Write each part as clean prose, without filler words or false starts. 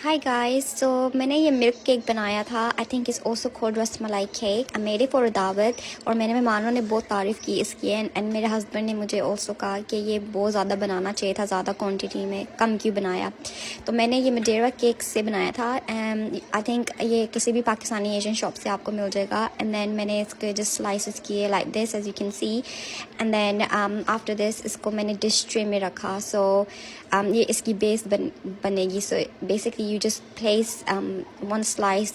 Hi guys, so मैंने ये milk cake बनाया था. I think it's also called rasmalai cake. I made it for a दावत और मेरे मेहमानों ने बहुत तारीफ़ की इसकी एंड मेरे हस्बैंड ने मुझे ऑल्सो कहा कि ये बहुत ज़्यादा बनाना चाहिए था, ज़्यादा क्वांटिटी में कम क्यों बनाया. तो मैंने ये मडेरा केक से बनाया था. आई थिंक ये किसी भी पाकिस्तानी एशियन शॉप से आपको मिल जाएगा. एंड देन मैंने इसके जस्ट स्लाइसेस किए like this as you can see. And then after this इसको मैंने डिश ट्रे में रखा. सो ये इसकी बेस बनेगी. So basically you just place one slice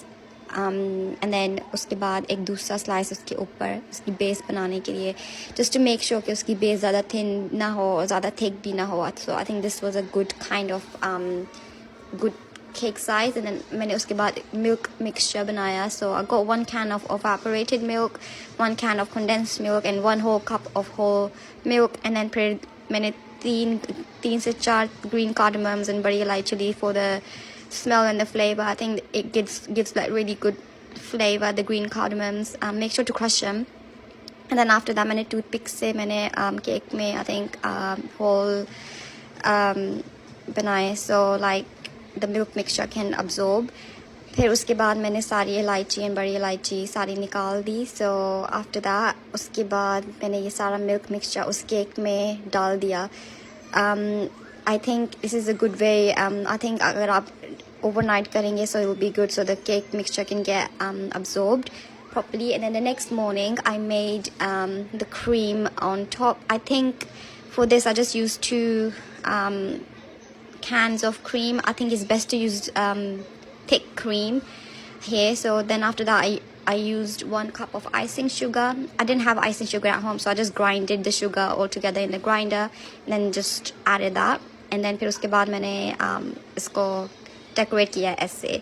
and then उसके बाद एक दूसरा स्लाइस उसके ऊपर उसकी बेस बनाने के लिए, just to make sure कि उसकी बेस ज़्यादा थिन ना हो और ज़्यादा थिक भी ना हो. So I think this was a good kind of good cake size. And then मैंने उसके बाद milk mixture बनाया. So I got 1 can of evaporated milk, 1 can of condensed milk and 1 whole cup of whole milk. And then फिर मैंने तीन से 4 green cardamoms and bari elaichi leaf for the smell and the flavor. I think it gives like really good flavor, the green cardamoms. Make sure to crush them. And then after that मैंने toothpicks से मैंने cake में I think whole बनाए, so like the milk mixture can absorb. फिर उसके बाद मैंने सारी इलायची एंड बड़ी इलायची सारी निकाल दी. सो आफ्टर दैट उसके बाद मैंने ये सारा मिल्क मिक्सचर उस केक में डाल दिया. I think this is a good way. I think अगर आप ओवरनाइट करेंगे so it will be good, so the cake mixture can get absorbed properly. And then the next morning I made the cream on top. I think for this I just used 2 cans of cream. I think it's best to use thick cream here. So then after that I used 1 cup of icing sugar. I didn't have icing sugar at home, so I just grinded the sugar all together in the grinder and then just added that. And then फिर उसके बाद मैंने इसको decorate किया ऐसे.